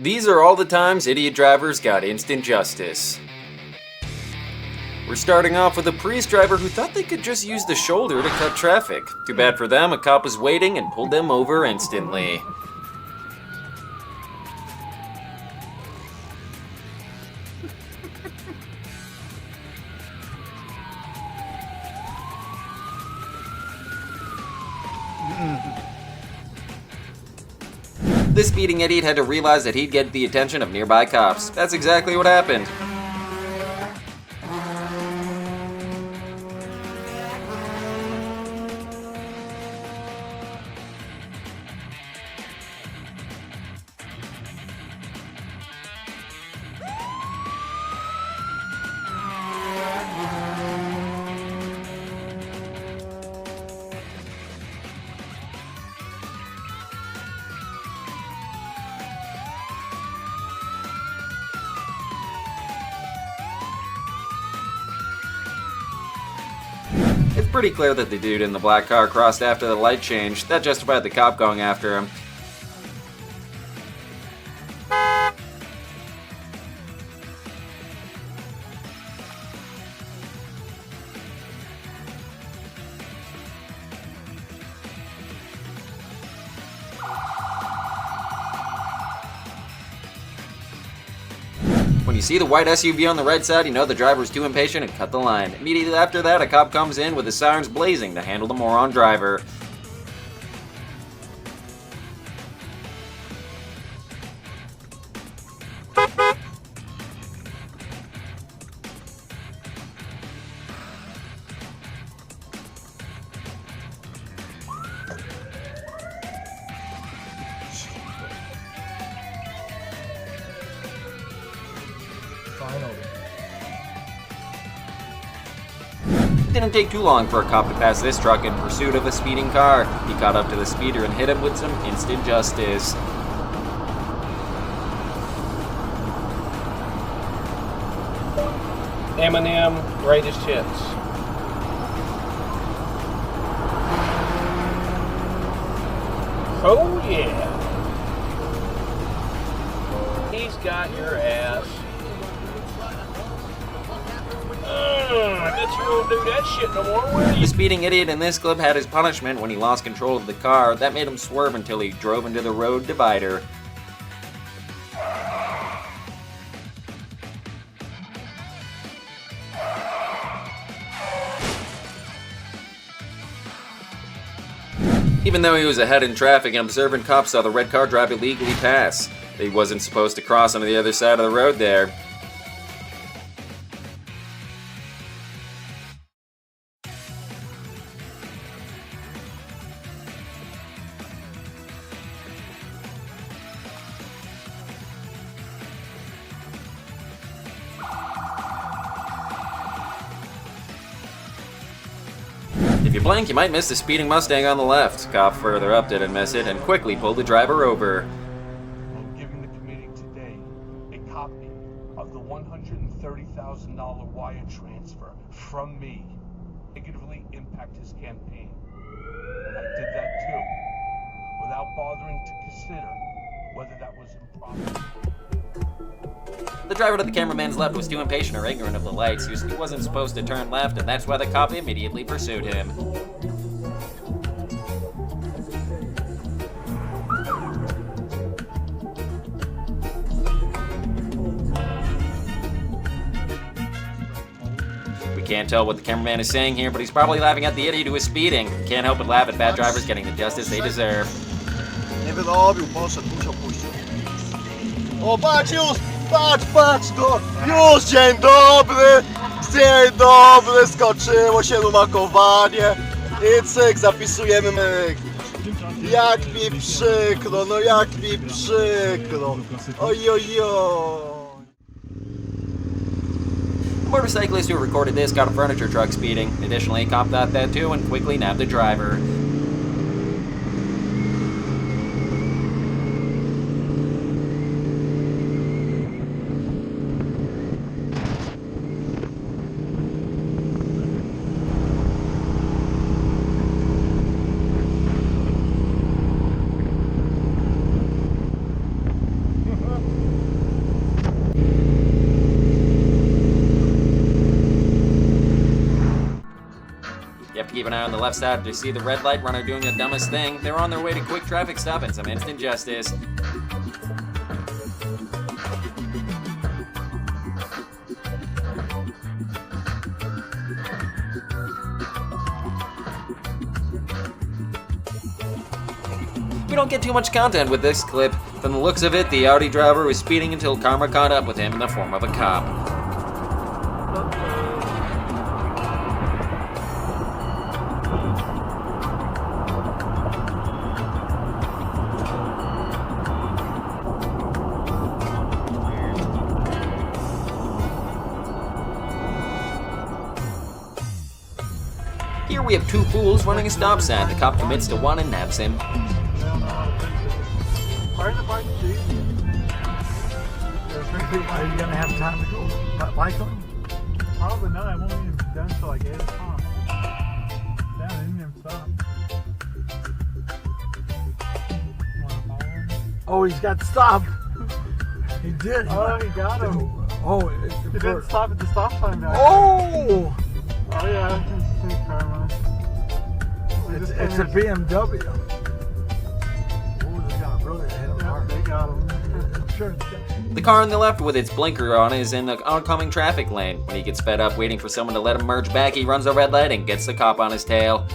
These are all the times idiot drivers got instant justice. We're starting off with a priest driver who thought they could just use the shoulder to cut traffic. Too bad for them, a cop was waiting and pulled them over instantly. This speeding idiot had to realize that he'd get the attention of nearby cops. That's exactly what happened. It's pretty clear that the dude in the black car crossed after the light changed. That justified the cop going after him. When you see the white SUV on the right side, you know the driver was too impatient and cut the line. Immediately after that, a cop comes in with his sirens blazing to handle the moron driver. It didn't take too long for a cop to pass this truck in pursuit of a speeding car. He caught up to the speeder and hit him with some instant justice. Eminem, greatest hits. Oh yeah. He's got your ass. I bet you won't do that shit no more, will you? The speeding idiot in this clip had his punishment when he lost control of the car. That made him swerve until he drove into the road divider. Even though he was ahead in traffic, an observant cop saw the red car drive illegally pass. He wasn't supposed to cross onto the other side of the road there. If you blink, you might miss the speeding Mustang on the left. Cop further up didn't miss it and quickly pulled the driver over. I'm giving the committee today a copy of the $130,000 wire transfer from me to negatively impact his campaign. And I did that too, without bothering to consider whether that was improper. The driver to the cameraman's left was too impatient or ignorant of the lights. He wasn't supposed to turn left, and that's why the cop immediately pursued him. We can't tell what the cameraman is saying here, but he's probably laughing at the idiot who is speeding. Can't help but laugh at bad drivers getting the justice they deserve. Nie wyrobił, poszedł, musiał pójść. O, patrz już! Patrz go! Już, dzień dobry, skoczyło się rumakowanie i cyk, zapisujemy myk. Jak mi przykro, no jak mi przykro. Ojojo. The motorcyclist who recorded this got a furniture truck speeding. Additionally, a cop thought that too and quickly nabbed the driver. keep an eye on the left side to see the red light runner doing the dumbest thing. They're on their way to quick traffic stop and some instant justice. We don't get too much content with this clip. From the looks of it, the Audi driver was speeding until karma caught up with him in the form of a cop. Here we have two fools running a stop sign. The cop commits to one and nabs him. Are you gonna have time to go bike on? Probably not. I won't even be done until like 8 o'clock. Damn, I didn't even stop. Oh, he's got stopped. He did. Oh, he got him. Oh, he didn't stop at the stop sign. Oh! Oh yeah, Instant Karma. It's a BMW. The car on the left with its blinker on is in the oncoming traffic lane. When he gets fed up waiting for someone to let him merge back, he runs a red light and gets the cop on his tail.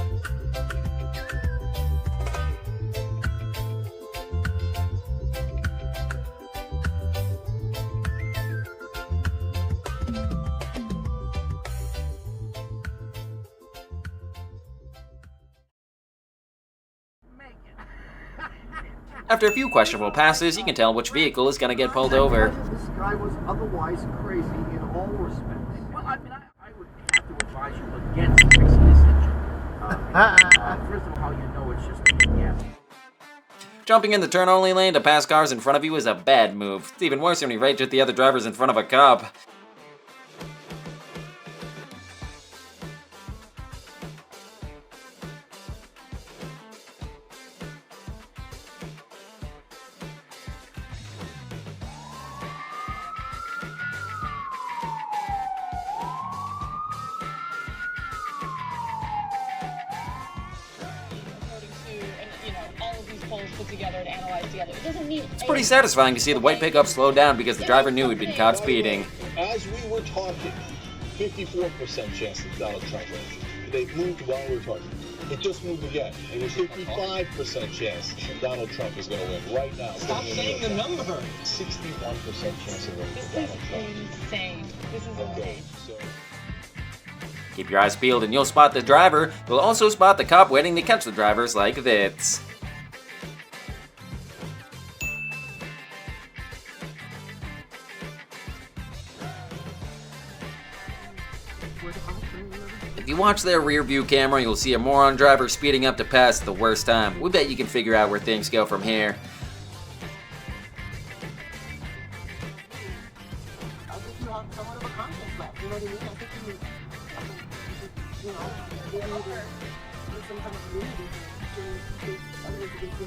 After a few questionable passes, you can tell which vehicle is going to get pulled over. This guy was otherwise crazy in all respects. Well, I mean, I would have to advise you against fixing this engine. First of all, how you know it's just a gas. Jumping in the turn-only lane to pass cars in front of you is a bad move. It's even worse when you rage at the other drivers in front of a cop. Put together and analyze together. It doesn't mean It's pretty satisfying to see the white pickup slow down because the driver knew he'd been caught speeding. As we were talking, 54% chance that Donald Trump wins. They moved while we were talking. It just moved again. It was 55% chance Donald Trump is going to win right now. Stop saying the number. 61% chance of winning This for Donald Trump. is insane. This is Okay, insane. so... Keep your eyes peeled and you'll spot the driver. You'll also spot the cop waiting to catch the drivers like this. If you watch their rear view camera, you'll see a moron driver speeding up to pass at the worst time. We bet you can figure out where things go from here. I think you have somewhat of a conscience left. You know what I mean? I think you need to do some kind of community to others against the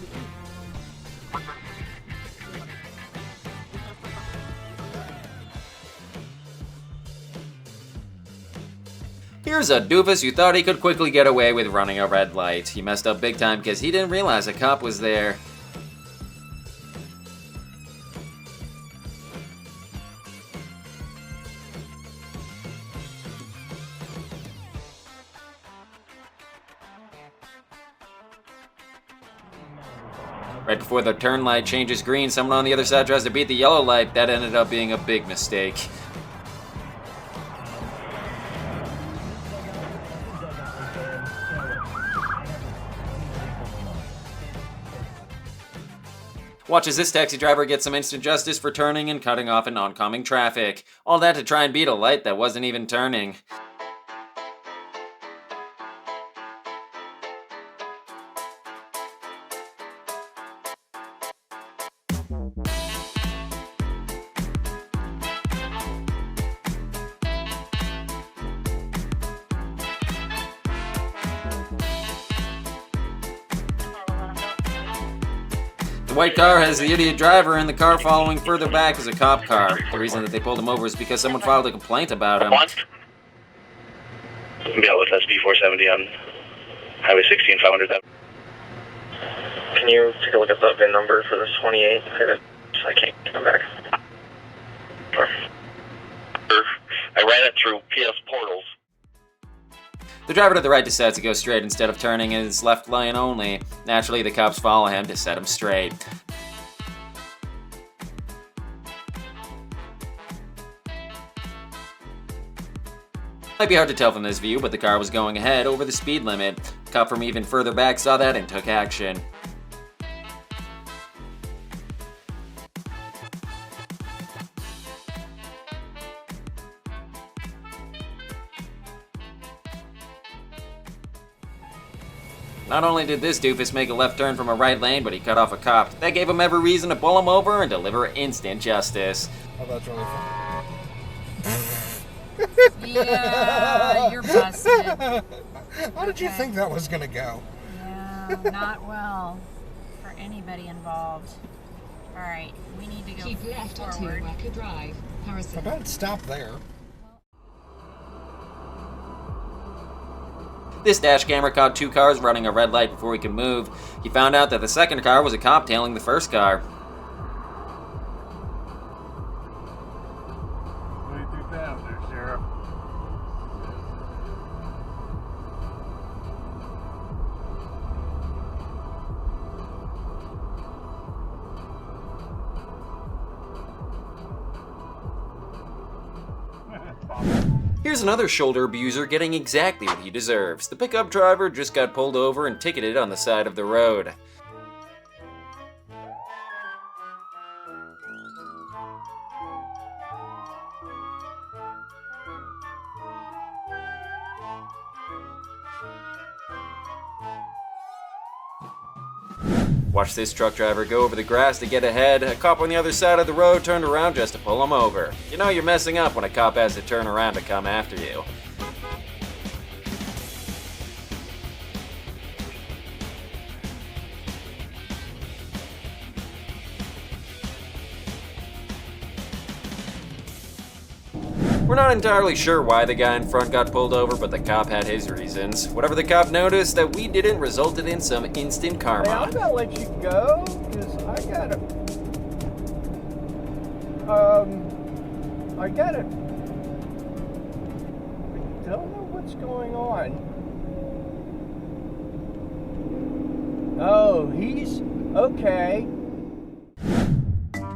Here's a doofus who thought he could quickly get away with running a red light. He messed up big time because he didn't realize a cop was there. Right before the turn light changes green, someone on the other side tries to beat the yellow light. That ended up being a big mistake. Watch as this taxi driver gets some instant justice for turning and cutting off in oncoming traffic. All that to try and beat a light that wasn't even turning. The white car has the idiot driver, and the car following further back is a cop car. The reason that they pulled him over is because someone filed a complaint about him. Yeah, with SB 470 on Highway 16, 500. Can you take a look at the VIN number for this 28? I can't come back. I ran it through PS portals. The driver to the right decides to go straight instead of turning his left lane only. Naturally, the cops follow him to set him straight. Might be hard to tell from this view, but the car was going ahead over the speed limit. The cop from even further back saw that and took action. Not only did this doofus make a left turn from a right lane, but he cut off a cop. That gave him every reason to pull him over and deliver instant justice. Oh, that's really funny. Yeah, you're busted. How did you think that was gonna go? Yeah, not well for anybody involved. All right, we need to go Keep left onto forward. Wacker Drive, Harrison. I bet it stopped there. This dash camera caught two cars running a red light before he could move. He found out that the second car was a cop tailing the first car. What do you think down there, Sheriff? Here's another shoulder abuser getting exactly what he deserves. The pickup driver just got pulled over and ticketed on the side of the road. Watch this truck driver go over the grass to get ahead. A cop on the other side of the road turned around just to pull him over. You know you're messing up when a cop has to turn around to come after you. We're not entirely sure why the guy in front got pulled over, but the cop had his reasons. Whatever the cop noticed that we didn't resulted in some instant karma. Hey, I'm gonna let you go, because I gotta I don't know what's going on. Oh, he's okay.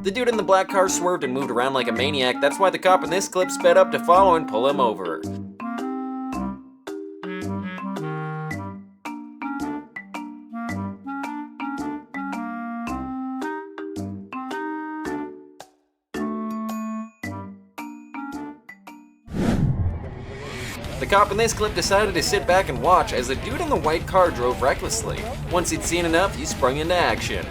The dude in the black car swerved and moved around like a maniac. That's why the cop in this clip sped up to follow and pull him over. The cop in this clip decided to sit back and watch as the dude in the white car drove recklessly. Once he'd seen enough, he sprung into action.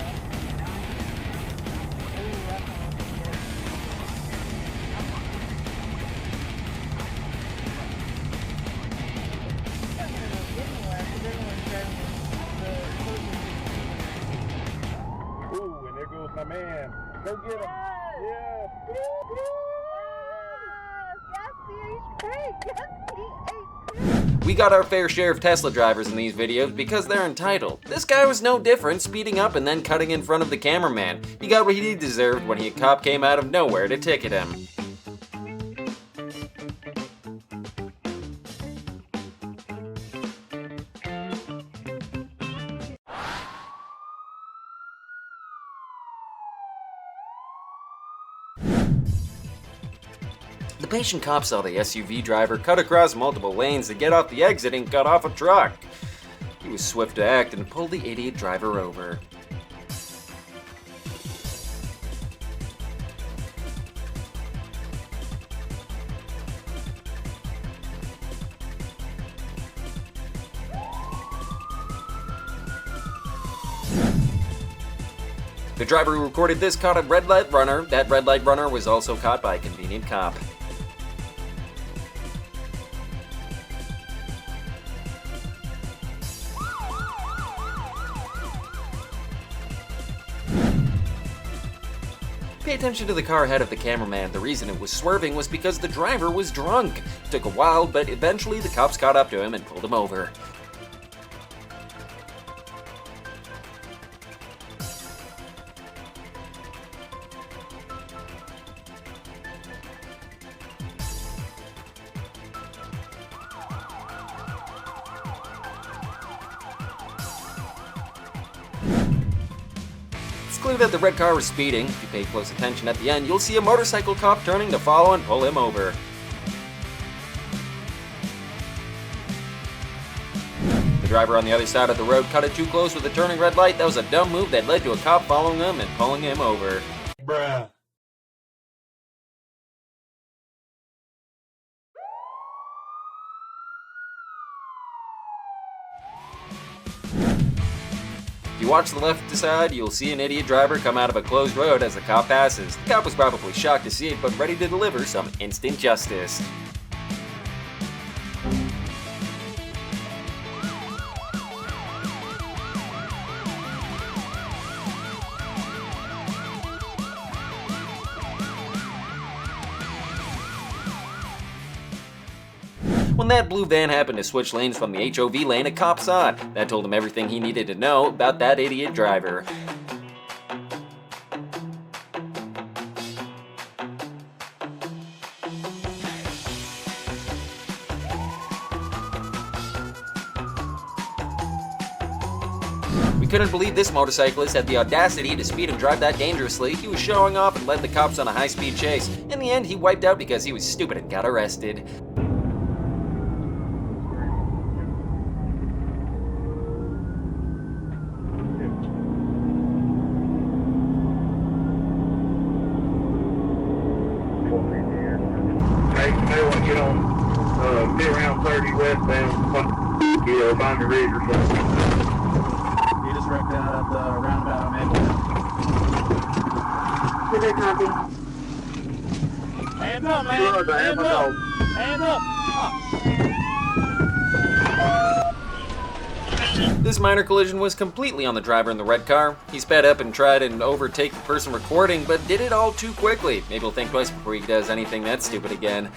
Ooh, and there goes my man. Go get him. Yeah. We got our fair share of Tesla drivers in these videos because they're entitled. This guy was no different, speeding up and then cutting in front of the cameraman. He got what he deserved when a cop came out of nowhere to ticket him. The patient cop saw the SUV driver cut across multiple lanes to get off the exit and cut off a truck. He was swift to act and pulled the idiot driver over. The driver who recorded this caught a red light runner. That red light runner was also caught by a convenient cop. Pay attention to the car ahead of the cameraman. The reason it was swerving was because the driver was drunk. It took a while, but eventually the cops caught up to him and pulled him over. It's clear that the red car was speeding. If you pay close attention at the end, you'll see a motorcycle cop turning to follow and pull him over. The driver on the other side of the road cut it too close with a turning red light. That was a dumb move that led to a cop following him and pulling him over. Bruh. If you watch the left side, you'll see an idiot driver come out of a closed road as the cop passes. The cop was probably shocked to see it, but ready to deliver some instant justice. When that blue van happened to switch lanes from the HOV lane, a cop saw it. That told him everything he needed to know about that idiot driver. We couldn't believe this motorcyclist had the audacity to speed and drive that dangerously. He was showing off and led the cops on a high-speed chase. In the end, he wiped out because he was stupid and got arrested. Get on, be around 30 westbound, find the ridge or something. You just wrecked out at the roundabout on Maple. Good copy. Hands up, man! Hands up! Hands up! This minor collision was completely on the driver in the red car. He sped up and tried and overtake the person recording, but did it all too quickly. Maybe he'll think twice before he does anything that stupid again.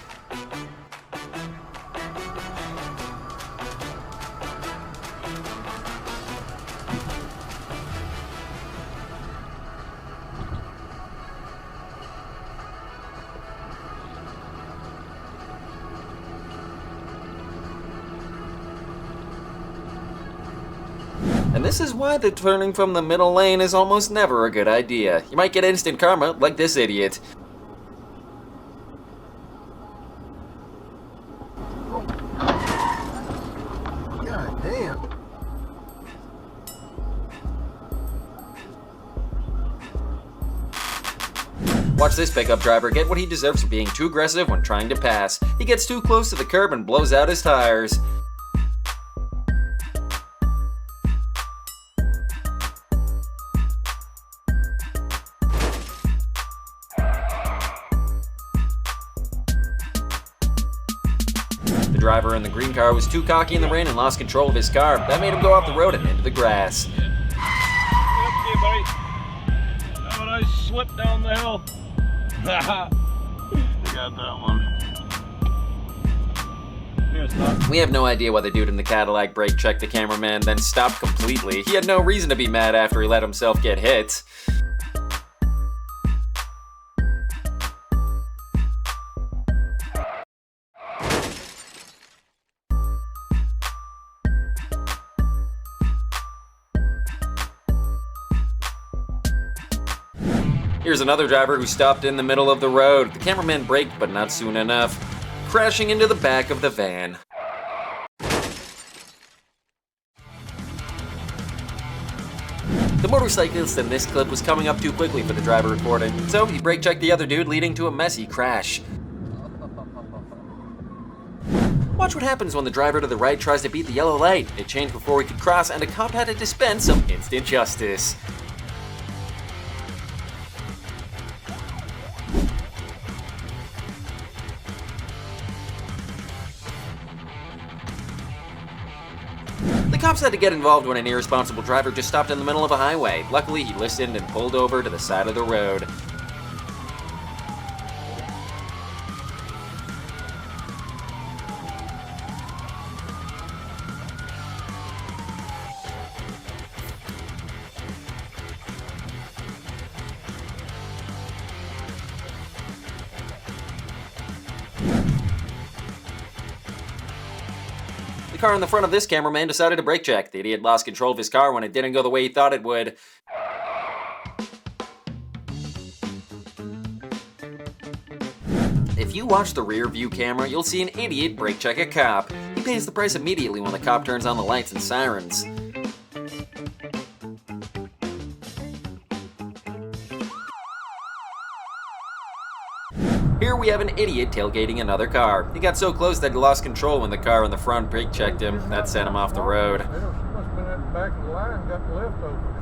And this is why the turning from the middle lane is almost never a good idea. You might get instant karma, like this idiot. God damn. Watch this pickup driver get what he deserves for being too aggressive when trying to pass. He gets too close to the curb and blows out his tires. The driver in the green car was too cocky in the rain and lost control of his car. That made him go off the road and into the grass. Okay, buddy. How about I slip down the hill? You got that one. Here, stop. We have no idea why the dude in the Cadillac brake checked the cameraman, then stopped completely. He had no reason to be mad after he let himself get hit. Here's another driver who stopped in the middle of the road. The cameraman braked, but not soon enough, crashing into the back of the van. The motorcyclist in this clip was coming up too quickly for the driver recording, so he brake checked the other dude, leading to a messy crash. Watch what happens when the driver to the right tries to beat the yellow light. It changed before he could cross, and a cop had to dispense some instant justice. The cops had to get involved when an irresponsible driver just stopped in the middle of a highway. Luckily, he listened and pulled over to the side of the road. The The car in the front of this cameraman decided to brake check. The idiot lost control of his car when it didn't go the way he thought it would. If you watch the rear view camera, you'll see an idiot brake check a cop. He pays the price immediately when the cop turns on the lights and sirens. Here we have an idiot tailgating another car. He got so close that he lost control when the car in the front brake checked him. That sent him off the road. She must have been at the back of the line and got the leftovers.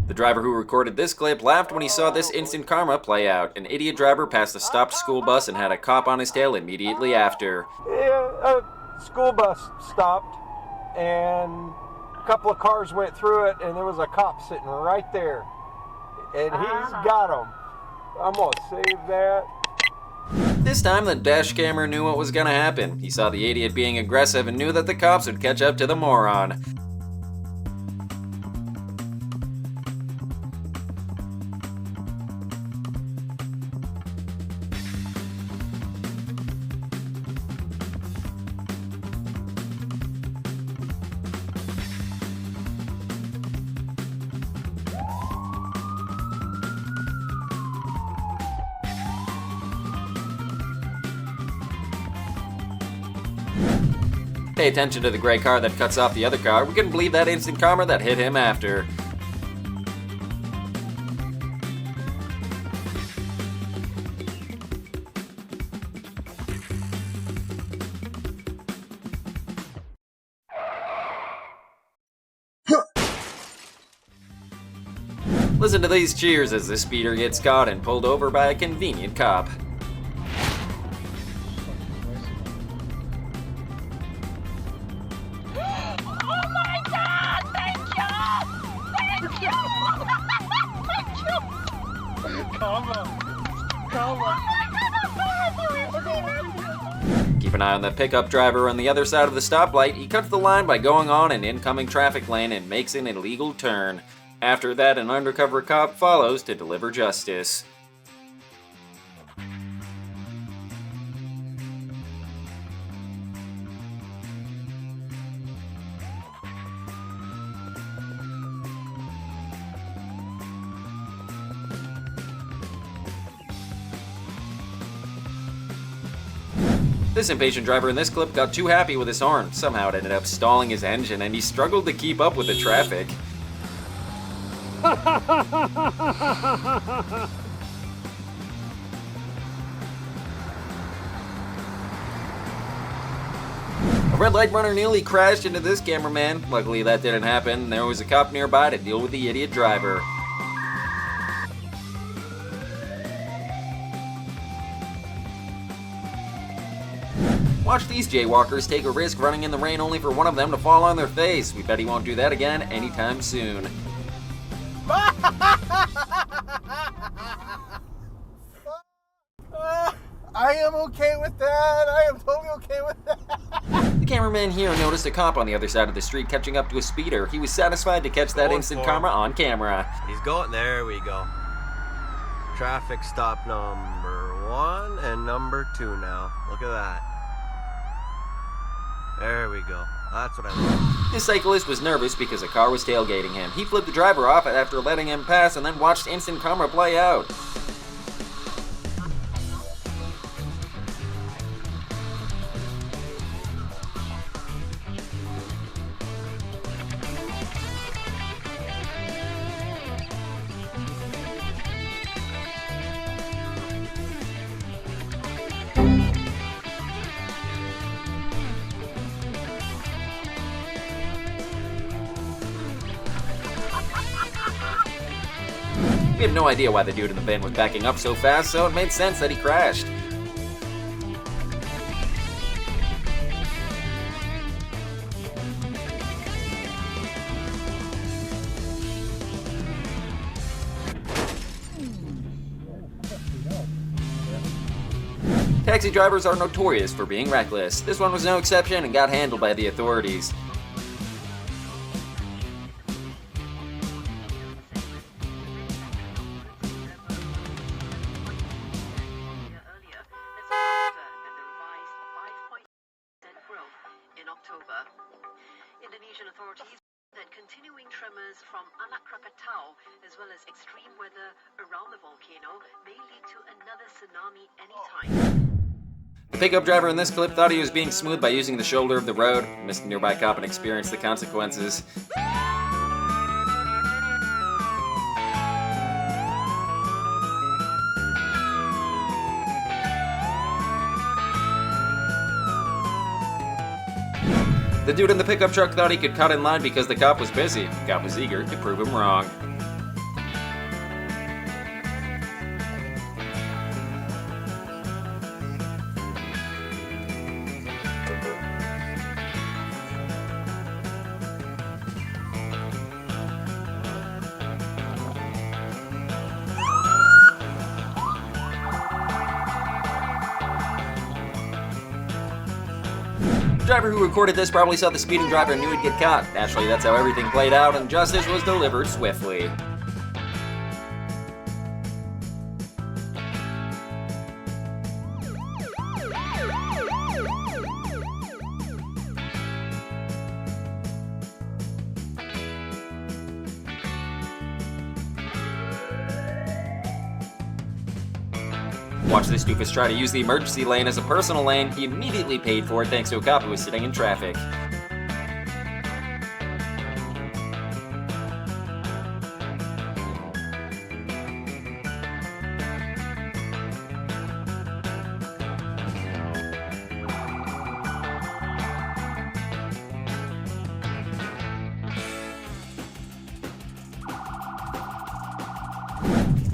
The driver who recorded this clip laughed when he saw this instant karma play out. An idiot driver passed a stopped school bus and had a cop on his tail immediately after. Yeah, a school bus stopped, and a couple of cars went through it, and there was a cop sitting right there. And he's got him. I'm gonna save that. This time, the dash camera knew what was gonna happen. He saw the idiot being aggressive and knew that the cops would catch up to the moron. Pay attention to the gray car that cuts off the other car. We couldn't believe that instant karma that hit him after. Listen to these cheers as the speeder gets caught and pulled over by a convenient cop. Keep an eye on the pickup driver on the other side of the stoplight. He cuts the line by going on an incoming traffic lane and makes an illegal turn. After that, an undercover cop follows to deliver justice. This impatient driver in this clip got too happy with his horn. Somehow it ended up stalling his engine and he struggled to keep up with the traffic. A red light runner nearly crashed into this cameraman. Luckily that didn't happen. There was a cop nearby to deal with the idiot driver. Watch these jaywalkers take a risk running in the rain only for one of them to fall on their face. We bet he won't do that again anytime soon. I am okay with that. I am totally okay with that. The cameraman here noticed a cop on the other side of the street catching up to a speeder. He was satisfied to catch that instant karma on camera. He's going. There we go. Traffic stop number 1 and number 2 now. Look at that. There we go. That's what I want. This cyclist was nervous because a car was tailgating him. He flipped the driver off after letting him pass and then watched instant karma play out. We have no idea why the dude in the van was backing up so fast, so it made sense that he crashed. Taxi drivers are notorious for being reckless. This one was no exception and got handled by the authorities. October. Indonesian authorities that continuing tremors from anak Krakatau, as well as extreme weather around the volcano, may lead to another tsunami anytime. The pickup driver in this clip thought he was being smooth by using the shoulder of the road, missed a nearby cop and experienced the consequences. The dude in the pickup truck thought he could cut in line because the cop was busy. The cop was eager to prove him wrong. The driver who recorded this probably saw the speeding driver and knew he'd get caught. Actually, that's how everything played out, and justice was delivered swiftly. Watch this doofus try to use the emergency lane as a personal lane. He immediately paid for it thanks to a cop who was sitting in traffic.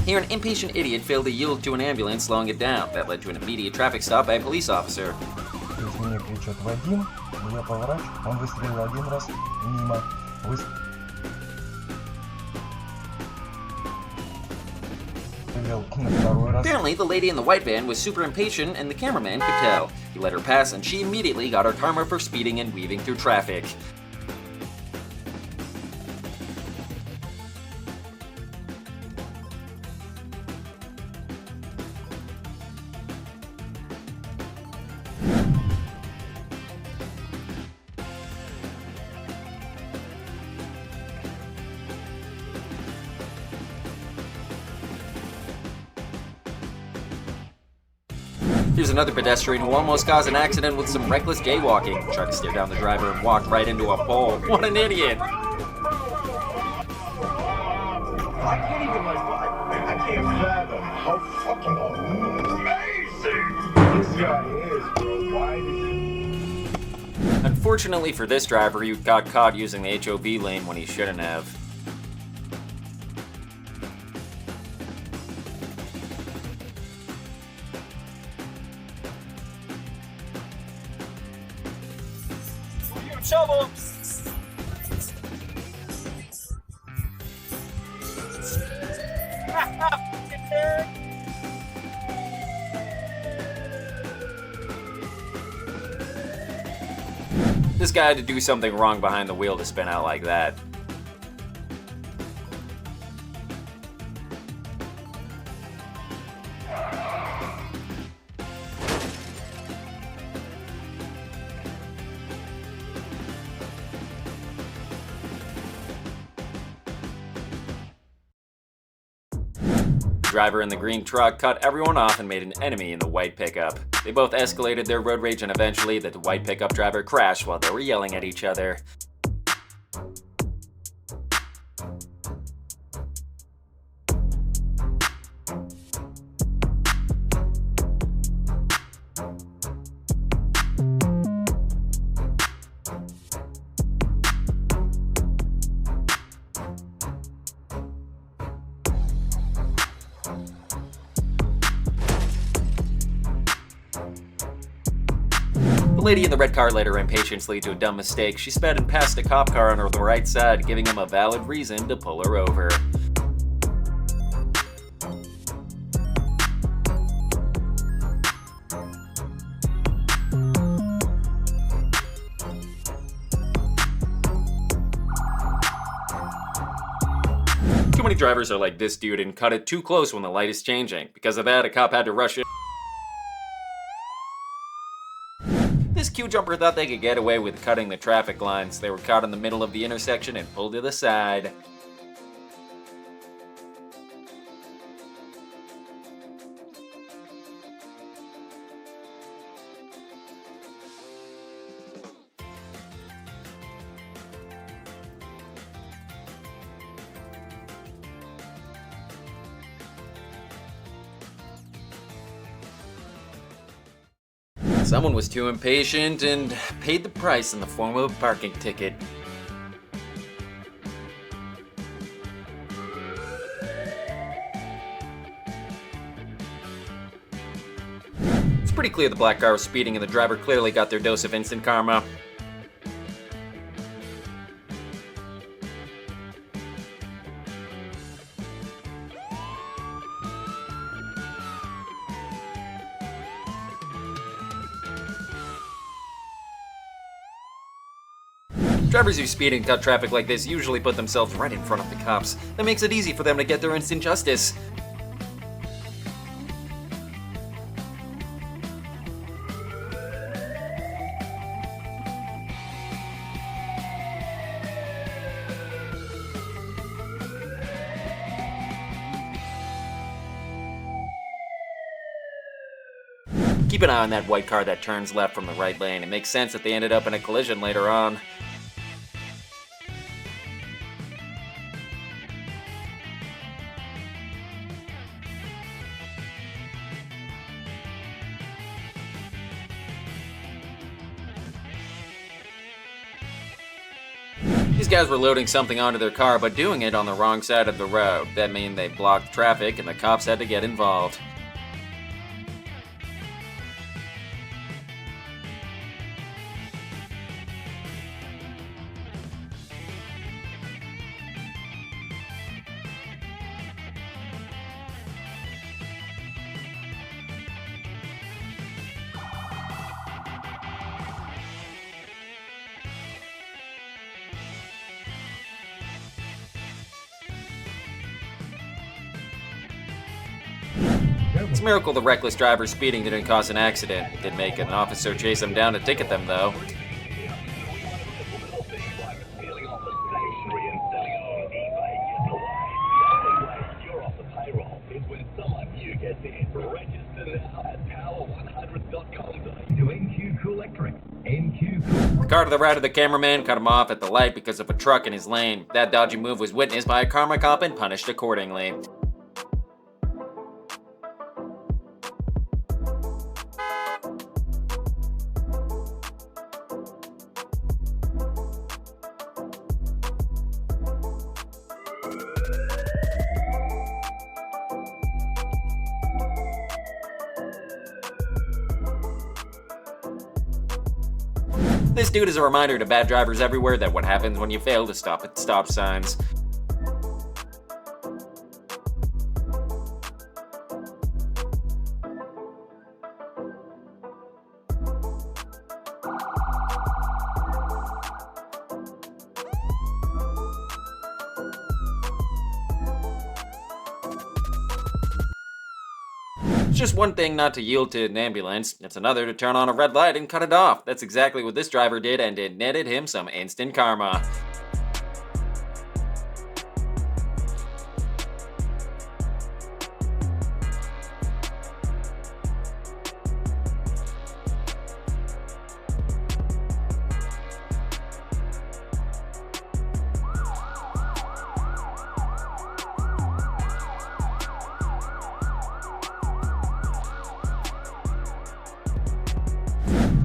Here, an impatient idiot failed to yield to an ambulance, slowing it down. That led to an immediate traffic stop by a police officer. Мне кричат Вадим, я поворачиваю, он выстрелил один раз мимо. Apparently, the lady in the white van was super impatient and the cameraman could tell. He let her pass and she immediately got her karma for speeding and weaving through traffic. Here's another pedestrian who almost caused an accident with some reckless jaywalking. Tried to stare down the driver and walked right into a pole. What an idiot! I can't even I can't fathom how fucking amazing this guy is, bro. Why did he... Unfortunately for this driver, he got caught using the HOV lane when he shouldn't have. Trouble. This guy had to do something wrong behind the wheel to spin out like that. The driver in the green truck cut everyone off and made an enemy in the white pickup. They both escalated their road rage and eventually the white pickup driver crashed while they were yelling at each other. The lady in the red car let her impatience lead to a dumb mistake. She sped and passed a cop car on the right side, giving him a valid reason to pull her over. Too many drivers are like this dude and cut it too close when the light is changing. Because of that, a cop had to rush in. This queue jumper thought they could get away with cutting the traffic lines. They were caught in the middle of the intersection and pulled to the side. Someone was too impatient and paid the price in the form of a parking ticket. It's pretty clear the black car was speeding and the driver clearly got their dose of instant karma. Drivers who speed and cut traffic like this usually put themselves right in front of the cops. That makes it easy for them to get their instant justice. Keep an eye on that white car that turns left from the right lane. It makes sense that they ended up in a collision later on. These guys were loading something onto their car, but doing it on the wrong side of the road. That meant they blocked traffic and the cops had to get involved. It's a miracle the reckless driver speeding didn't cause an accident. It did make an officer chase them down to ticket them, though. The car to the right of the cameraman cut him off at the light because of a truck in his lane. That dodgy move was witnessed by a karma cop and punished accordingly. This dude is a reminder to bad drivers everywhere that what happens when you fail to stop at stop signs. It's just one thing not to yield to an ambulance, it's another to turn on a red light and cut it off. That's exactly what this driver did, and it netted him some instant karma.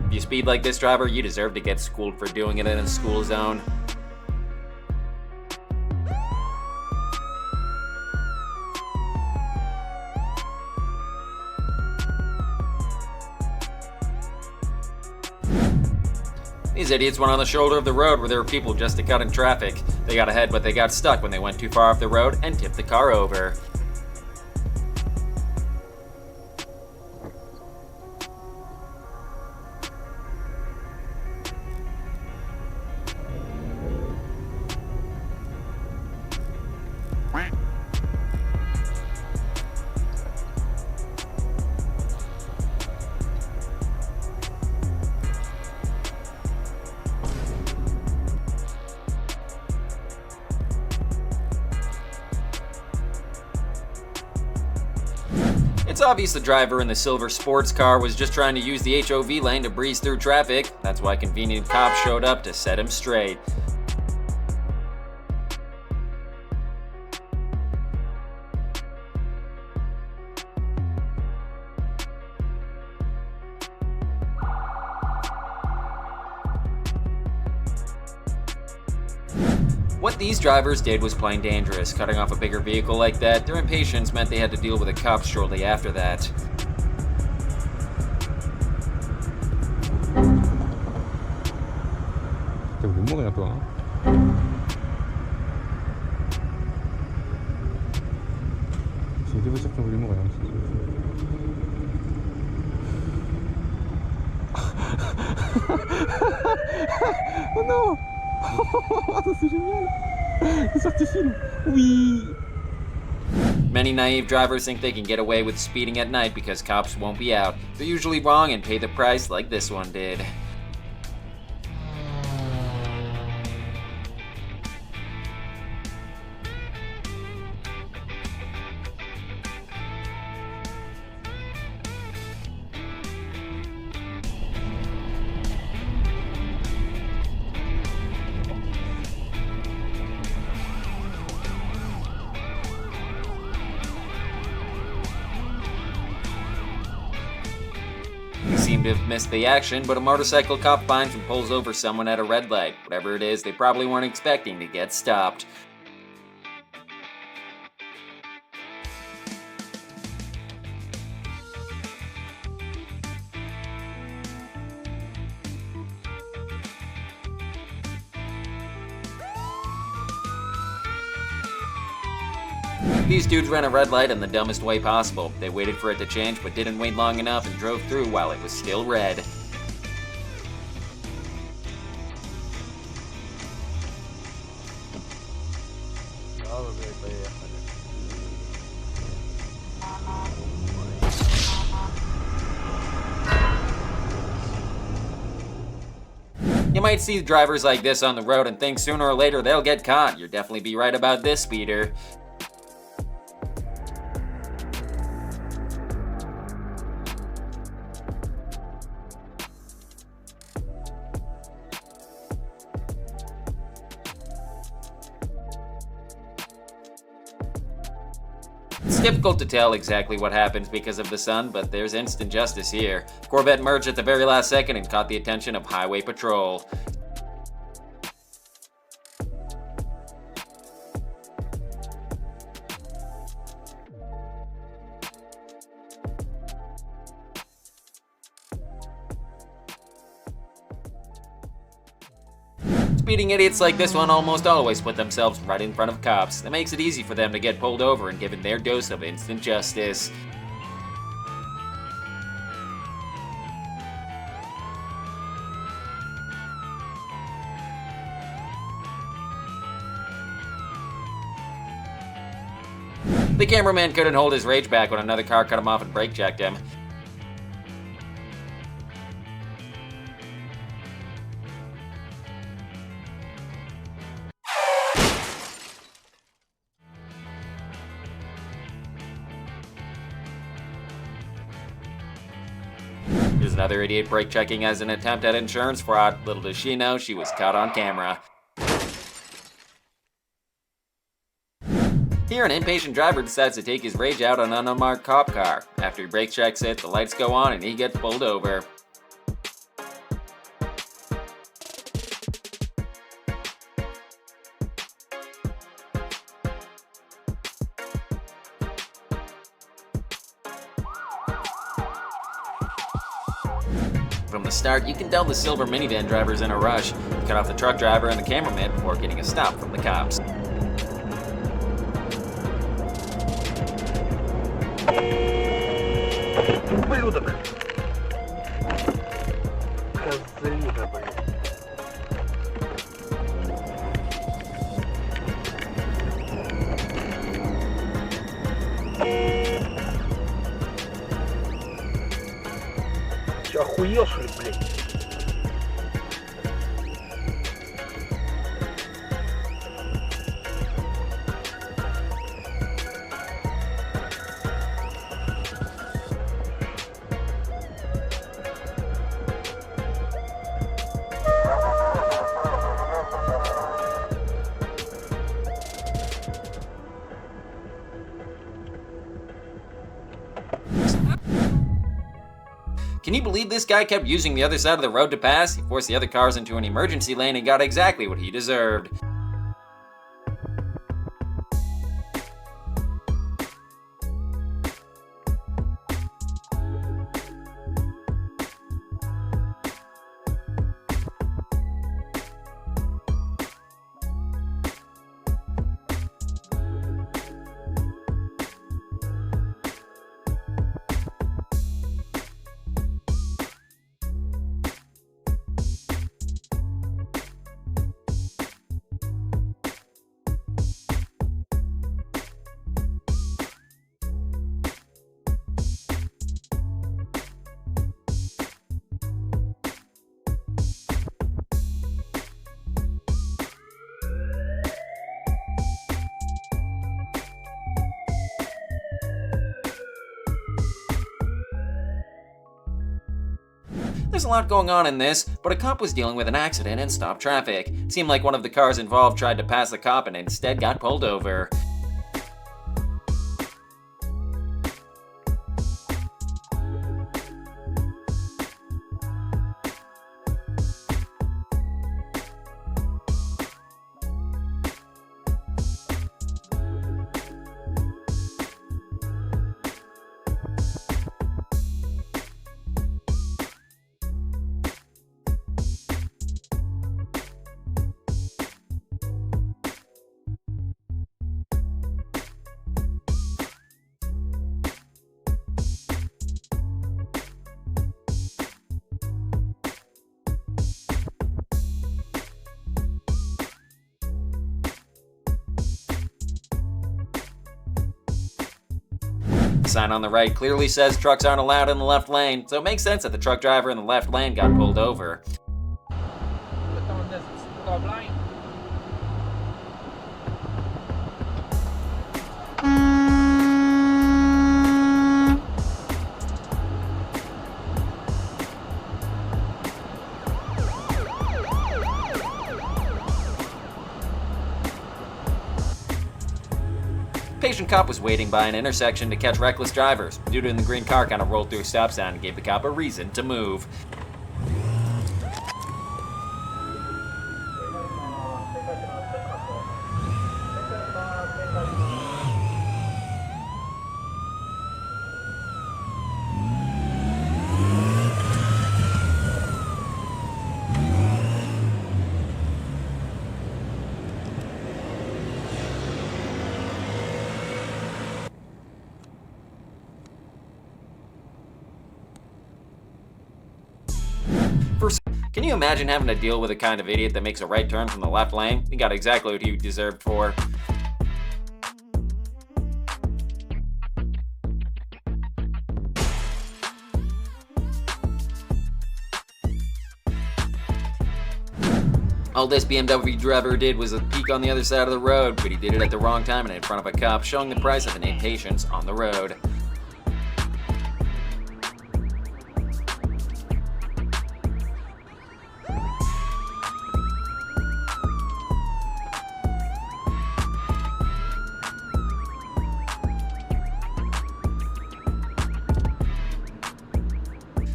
If you speed like this driver, you deserve to get schooled for doing it in a school zone. These idiots went on the shoulder of the road where there were people just to cut in traffic. They got ahead, but they got stuck when they went too far off the road and tipped the car over. obvious the driver in the silver sports car was just trying to use the HOV lane to breeze through traffic. That's why convenient cops showed up to set him straight. What these drivers did was plain dangerous. Cutting off a bigger vehicle like that, their impatience meant they had to deal with the cops shortly after that. Oh non. Ça c'est génial. C'est sorti film. Oui. Many naive drivers think they can get away with speeding at night because cops won't be out. They're usually wrong and pay the price like this one did. He seemed to have missed the action, but a motorcycle cop finds and pulls over someone at a red light. Whatever it is, they probably weren't expecting to get stopped. These dudes ran a red light in the dumbest way possible. They waited for it to change, but didn't wait long enough and drove through while it was still red. You might see drivers like this on the road and think sooner or later they'll get caught. You'll definitely be right about this speeder. It's difficult to tell exactly what happens because of the sun, but there's instant justice here. Corvette merged at the very last second and caught the attention of Highway Patrol. Speeding idiots like this one almost always put themselves right in front of cops. That makes it easy for them to get pulled over and given their dose of instant justice. The cameraman couldn't hold his rage back when another car cut him off and brake checked him. Here's another idiot brake checking as an attempt at insurance fraud. Little does she know, she was caught on camera. Here, an impatient driver decides to take his rage out on an unmarked cop car. After he brake checks it, the lights go on and he gets pulled over. From the start, you can tell the silver minivan driver's in a rush. He cut off the truck driver and the cameraman before getting a stop from the cops. Охуел, что ли, блядь? Can you believe this guy kept using the other side of the road to pass? He forced the other cars into an emergency lane and got exactly what he deserved. There's a lot going on in this, but a cop was dealing with an accident and stopped traffic. It seemed like one of the cars involved tried to pass the cop and instead got pulled over. The sign on the right clearly says trucks aren't allowed in the left lane, so it makes sense that the truck driver in the left lane got pulled over. Patient cop was waiting by an intersection to catch reckless drivers. Dude in the green car kind of rolled through a stop sign and gave the cop a reason to move. Can you imagine having to deal with a kind of idiot that makes a right turn from the left lane? He got exactly what he deserved for. All this BMW driver did was a peek on the other side of the road, but he did it at the wrong time and in front of a cop, showing the price of an impatience on the road.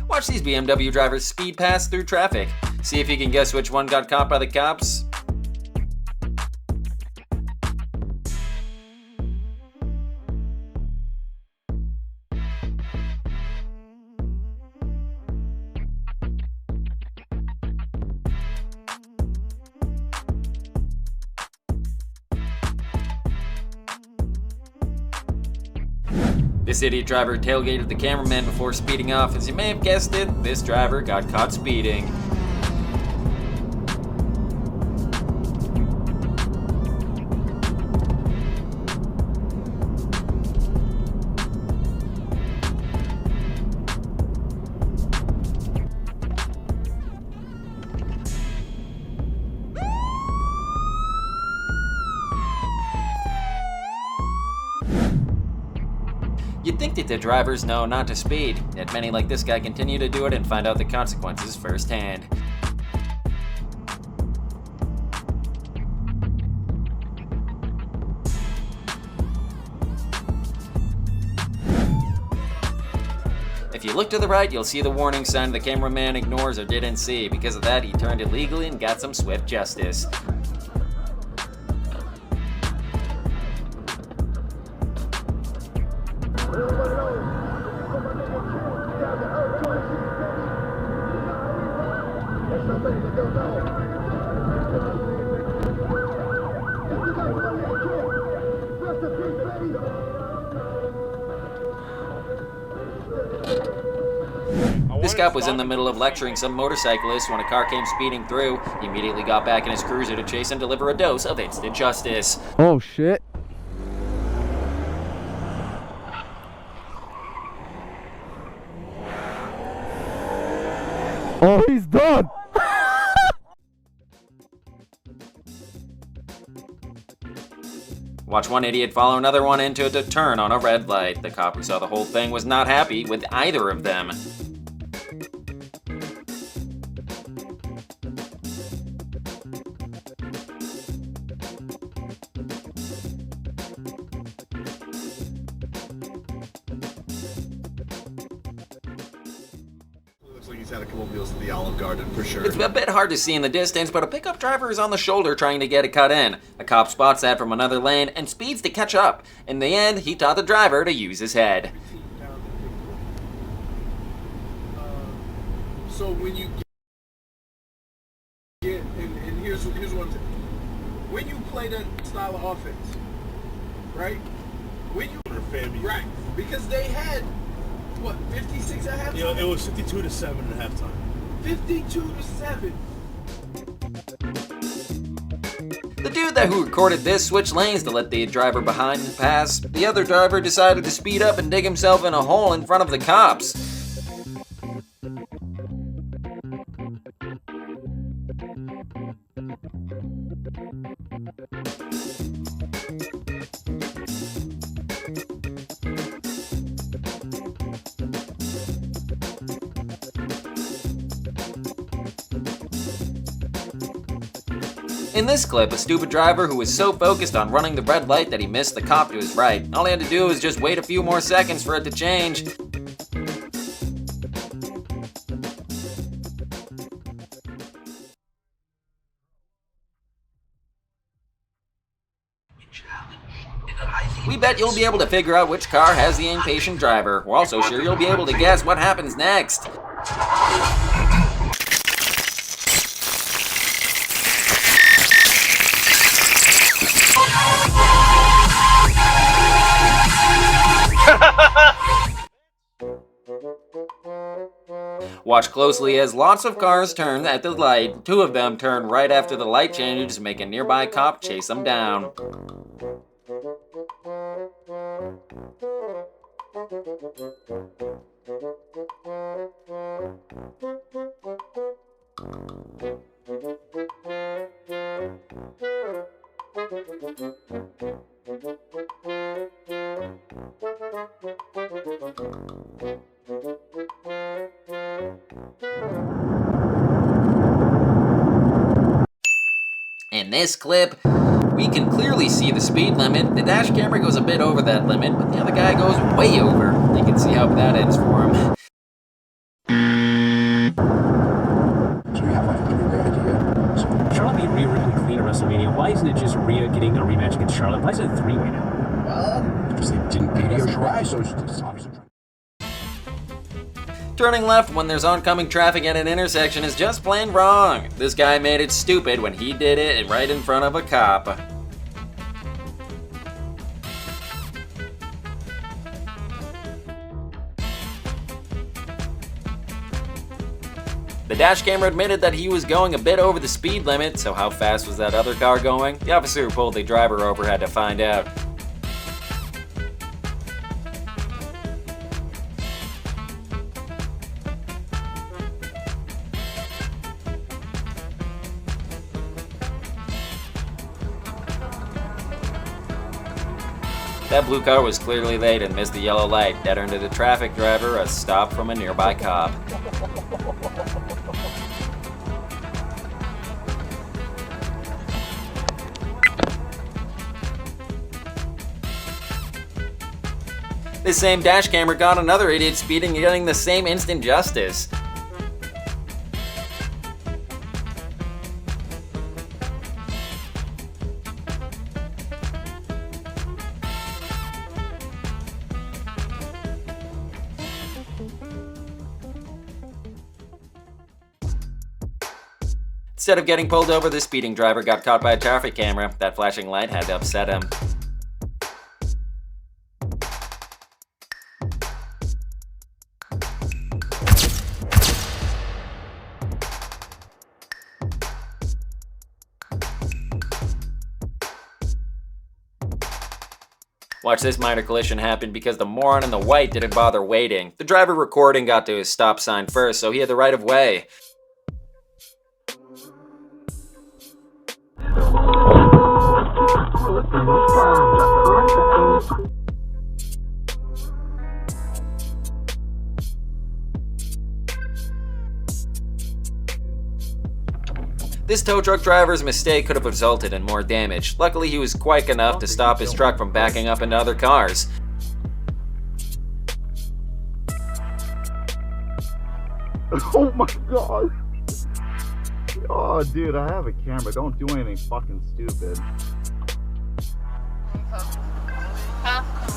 Watch these BMW drivers speed past through traffic. See if you can guess which one got caught by the cops. This idiot driver tailgated the cameraman before speeding off. As you may have guessed it, this driver got caught speeding. You'd think that the drivers know not to speed, yet many like this guy continue to do it and find out the consequences firsthand. If you look to the right, you'll see the warning sign the cameraman ignores or didn't see. Because of that, he turned illegally and got some swift justice. This cop was in the middle of lecturing some motorcyclists when a car came speeding through. He immediately got back in his cruiser to chase and deliver a dose of instant justice. Oh shit. Oh, he's done. Watch one idiot follow another one into a turn on a red light. The cop who saw the whole thing was not happy with either of them. Looks like he's had a couple meals at the Olive Garden for sure. It's a bit hard to see in the distance, but a pickup driver is on the shoulder trying to get a cut in. A cop spots that from another lane and speeds to catch up. In the end, he taught the driver to use his head. So when you get and here's one thing. When you play that style of offense, right? When you right, because they had what 56 at halftime. Yeah, it was 52-7 at halftime. 52-7. The dude who recorded this switched lanes to let the driver behind pass. The other driver decided to speed up and dig himself in a hole in front of the cops. In this clip, a stupid driver who was so focused on running the red light that he missed the cop to his right. All he had to do was just wait a few more seconds for it to change. We bet you'll be able to figure out which car has the impatient driver. We're also sure you'll be able to guess what happens next. Watch closely as lots of cars turn at the light. Two of them turn right after the light changes to make a nearby cop chase them down. In this clip, we can clearly see the speed limit. The dash camera goes a bit over that limit, but the other guy goes way over. You can see how that ends for him. Charlotte beat Rhea Ripley clean at WrestleMania. Why isn't it just Rhea getting a rematch against Charlotte? Why is it a three-way now? Well, because they didn't beat her twice, so it's obviously. Turning left when there's oncoming traffic at an intersection is just plain wrong. This guy made it stupid when he did it right in front of a cop. The dash camera admitted that he was going a bit over the speed limit, so how fast was that other car going? The officer who pulled the driver over had to find out. That blue car was clearly late and missed the yellow light. That earned the traffic driver a stop from a nearby cop. This same dash camera got another idiot speeding and getting the same instant justice. Instead of getting pulled over, the speeding driver got caught by a traffic camera. That flashing light had to upset him. Watch this minor collision happen because the moron in the white didn't bother waiting. The driver recording got to his stop sign first, so he had the right of way. This tow truck driver's mistake could have resulted in more damage. Luckily, he was quick enough to stop his truck from backing up into other cars. Oh my god. Oh dude, I have a camera. Don't do anything fucking stupid.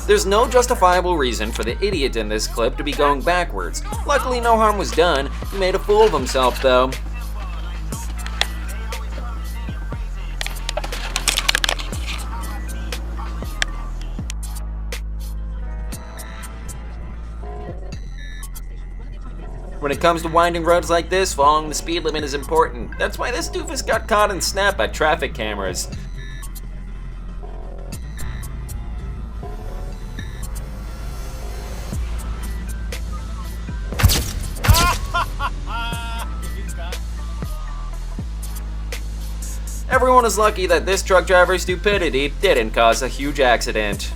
There's no justifiable reason for the idiot in this clip to be going backwards. Luckily, no harm was done. He made a fool of himself, though. When it comes to winding roads like this, following the speed limit is important. That's why this doofus got caught and snapped by traffic cameras. Everyone is lucky that this truck driver's stupidity didn't cause a huge accident.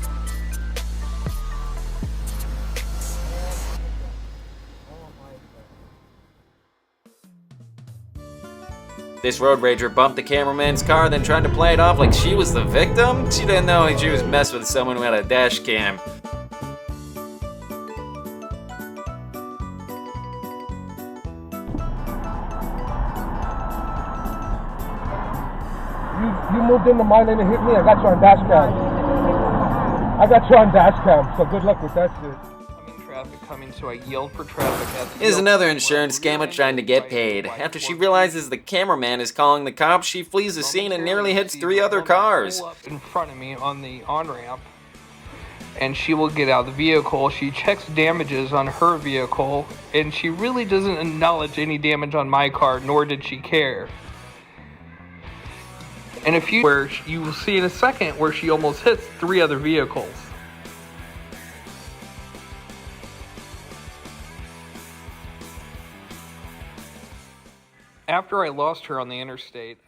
This road rager bumped the cameraman's car, then tried to play it off like she was the victim? She didn't know she was messing with someone who had a dash cam. You moved into my lane and hit me. I got you on dash cam. I got you on dash cam, so good luck with that shit. Coming, so I yelled for traffic at the Is another insurance scammer trying to get paid. After she realizes the cameraman is calling the cops, she flees the scene and nearly hits 3 other cars. In front of me on the on-ramp, and she will get out of the vehicle. She checks damages on her vehicle, and she really doesn't acknowledge any damage on my car, nor did she care. And where you will see in a second where she almost hits 3 other vehicles. After I lost her on the interstate,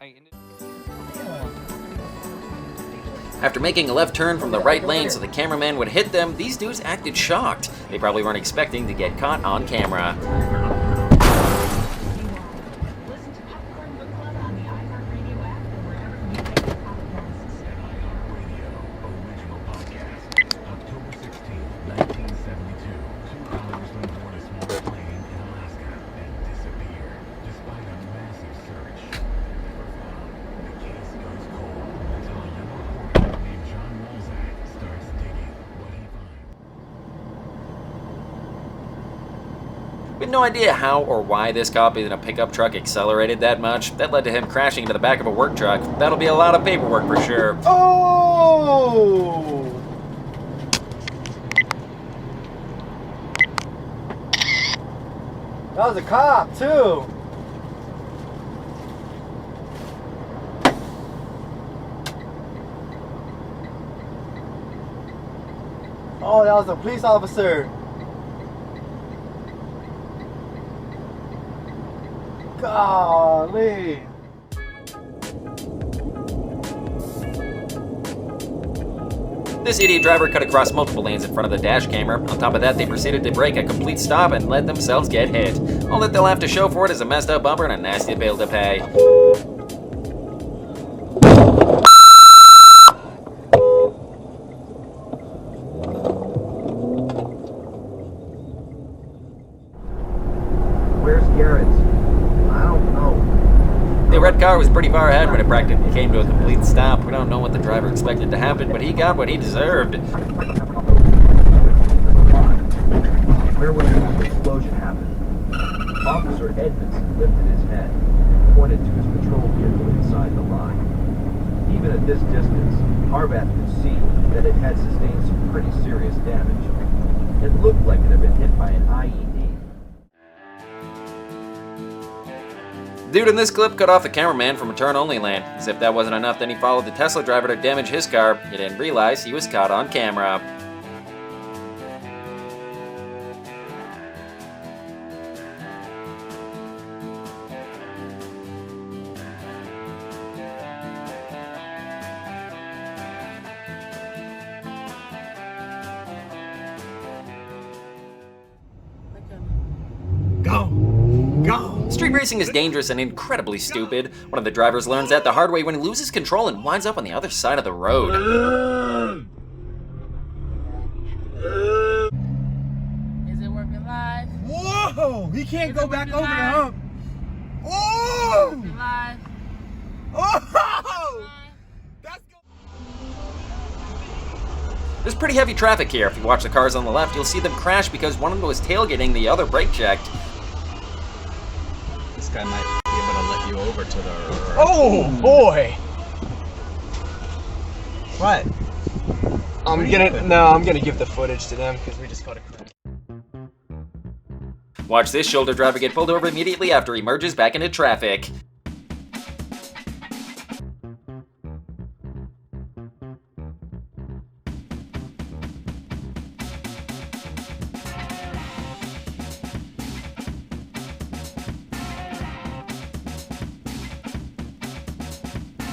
After making a left turn from the right lane so the cameraman would hit them, these dudes acted shocked. They probably weren't expecting to get caught on camera. We have no idea how or why this cop in a pickup truck accelerated that much. That led to him crashing into the back of a work truck. That'll be a lot of paperwork for sure. Oh! That was a cop, too. Oh, that was a police officer. Golly. This idiot driver cut across multiple lanes in front of the dash camera. On top of that, they proceeded to break a complete stop and let themselves get hit. All that they'll have to show for it is a messed up bumper and a nasty bill to pay. car was pretty far ahead when it practically came to a complete stop. We don't know what the driver expected to happen, but he got what he deserved. Where was the explosion happened? Officer Edmondson lifted his head and pointed to his patrol vehicle inside the line. Even at this distance, Harbath could see that it had sustained some pretty serious damage. It looked like it had been hit by an IED. Dude in this clip cut off the cameraman from a turn-only lane. As if that wasn't enough, then he followed the Tesla driver to damage his car. He didn't realize he was caught on camera. Street racing is dangerous and incredibly stupid. One of the drivers learns that the hard way when he loses control and winds up on the other side of the road. Is it working live? Whoa! He can't go back over the hump. Oh! Live. Oh! There's pretty heavy traffic here. If you watch the cars on the left, you'll see them crash because one of them was tailgating, the other brake checked. This guy might be able to let you over to the... Oh boy! What? I'm gonna give the footage to them because we just caught a crash. Watch this shoulder driver get pulled over immediately after he merges back into traffic.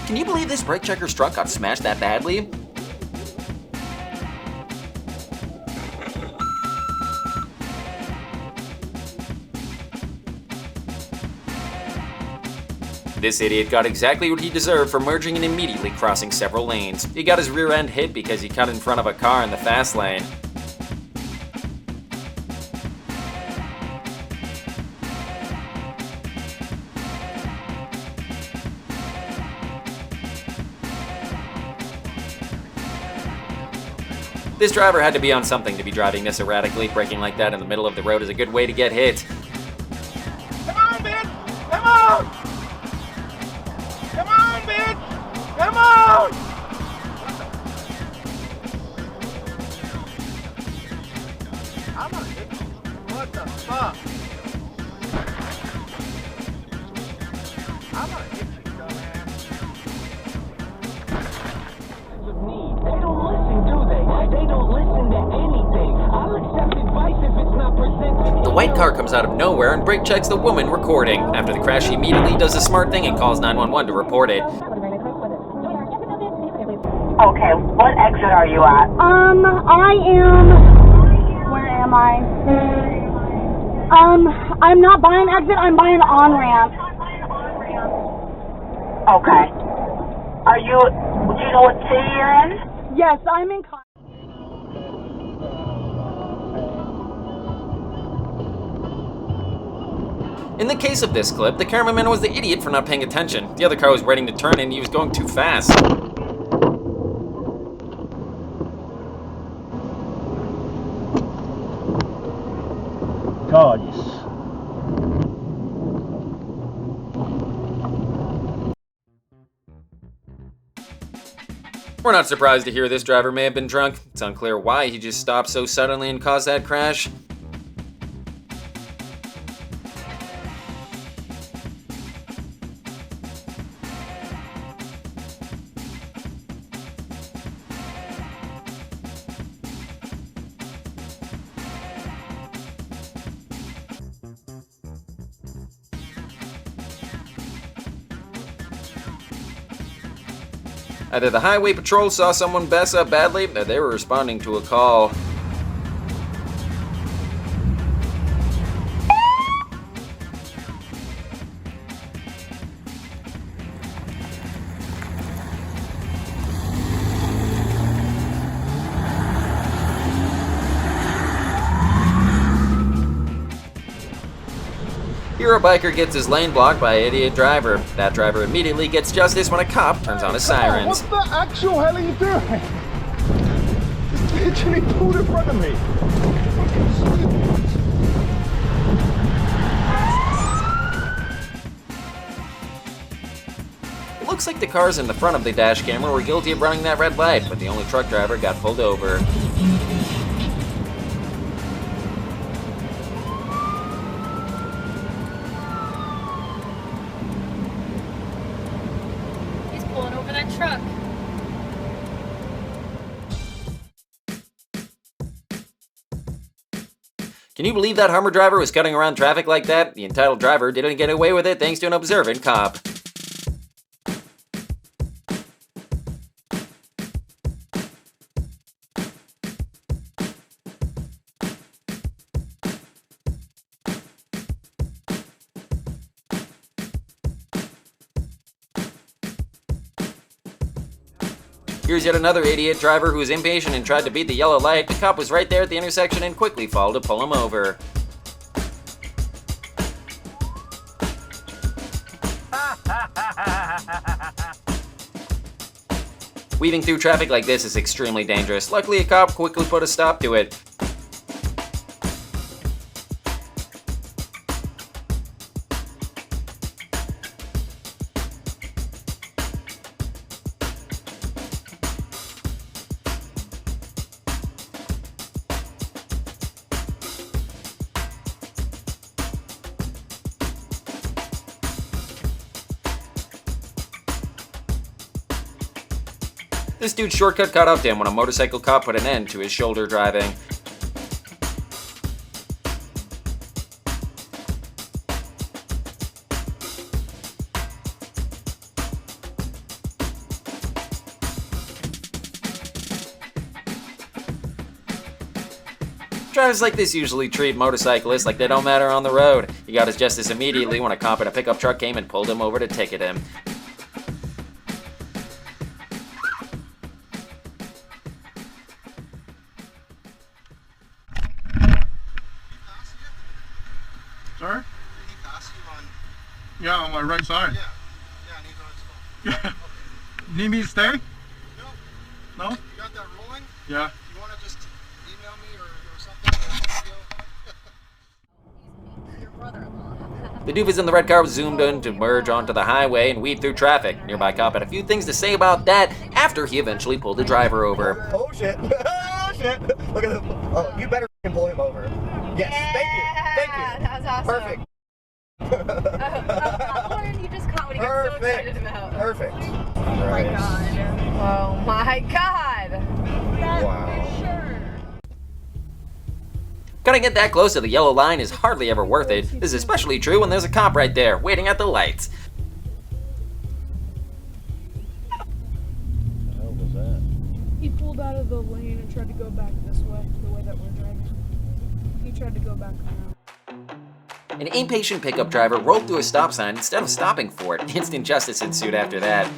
Can you believe this brake checker's truck got smashed that badly? This idiot got exactly what he deserved for merging and immediately crossing several lanes. He got his rear end hit because he cut in front of a car in the fast lane. This driver had to be on something to be driving this erratically. Braking like that in the middle of the road is a good way to get hit. Come on, man! Come on! Come on, man! Come on! I'm gonna hit you. What the fuck? I'm gonna hit you, dumbass. They don't listen, do they? They don't listen to anything. I'll accept advice if it's not presented. The white car comes out of nowhere and brake checks the woman recording. After the crash, he immediately does a smart thing and calls 911 to report it. Okay, what exit are you at? I am... Where am I? I'm not by an exit, I'm by an on-ramp. Okay. Do you know what city you're in? Yes, I'm in... In the case of this clip, the cameraman was the idiot for not paying attention. The other car was waiting to turn and he was going too fast. God, yes. We're not surprised to hear this driver may have been drunk. It's unclear why he just stopped so suddenly and caused that crash. Either the highway patrol saw someone mess up badly, or they were responding to a call. Here a biker gets his lane blocked by an idiot driver. That driver immediately gets justice when a cop turns on his sirens. What the actual hell are you doing? Just literally pulled in front of me. It looks like the cars in the front of the dash camera were guilty of running that red light, but the only truck driver got pulled over. He's pulling over that truck. Can you believe that Hummer driver was cutting around traffic like that? The entitled driver didn't get away with it thanks to an observant cop. Here's yet another idiot driver who was impatient and tried to beat the yellow light. The cop was right there at the intersection and quickly followed to pull him over. Weaving through traffic like this is extremely dangerous. Luckily, a cop quickly put a stop to it. This dude's shortcut caught up to him when a motorcycle cop put an end to his shoulder driving. Drivers like this usually treat motorcyclists like they don't matter on the road. He got his justice immediately when a cop in a pickup truck came and pulled him over to ticket him. Sorry? Did he pass you on? Yeah, on my right side. Yeah, and he's on his phone. Yeah. Need me to stay? No. No? You got that rolling? Yeah. You want to just email me or something? Your brother-in-law. The doofus in the red car was zoomed in to merge onto the highway and weave through traffic. Nearby cop had a few things to say about that after he eventually pulled the driver over. Oh shit. Oh shit. Look at this. Oh, you better pull him over. Yes, thank you. Thank you. That was awesome. Perfect. What you just caught what he got so excited about. Perfect. Oh my god. Oh my god. That's Wow. for sure. Cutting it that close to the yellow line is hardly ever worth it. This is especially true when there's a cop right there, waiting at the lights. What the hell was that? He pulled out of the lane and tried to go back this way, the way that we're driving. He tried to go back around. An impatient pickup driver rolled through a stop sign instead of stopping for it. Instant justice ensued after that.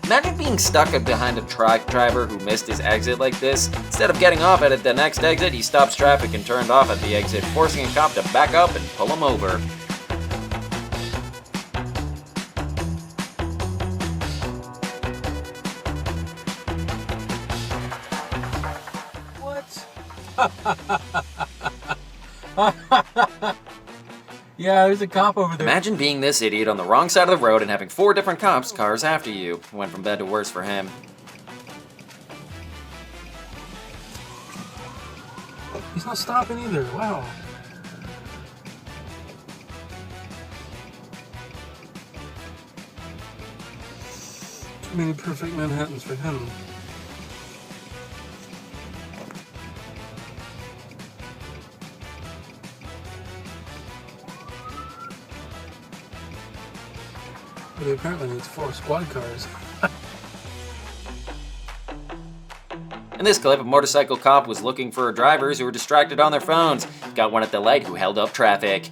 Imagine being stuck behind a truck driver who missed his exit like this. Instead of getting off at the next exit, he stops traffic and turned off at the exit, forcing a cop to back up and pull him over. Yeah, there's a cop over there. Imagine being this idiot on the wrong side of the road and having 4 different cops' cars after you. It went from bad to worse for him. He's not stopping either. Wow. Too many perfect Manhattans for him. But he apparently needs 4 squad cars. In this clip, a motorcycle cop was looking for drivers who were distracted on their phones. Got one at the light who held up traffic.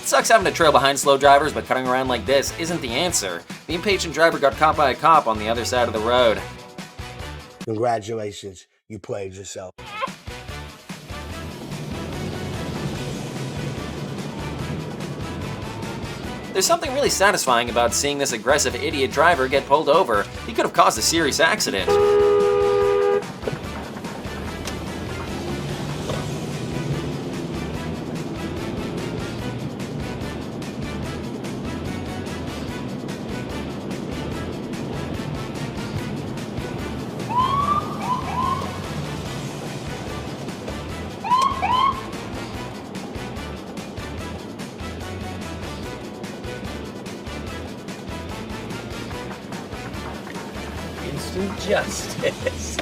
It sucks having to trail behind slow drivers, but cutting around like this isn't the answer. The impatient driver got caught by a cop on the other side of the road. Congratulations, you played yourself. There's something really satisfying about seeing this aggressive idiot driver get pulled over. He could have caused a serious accident. Instant justice.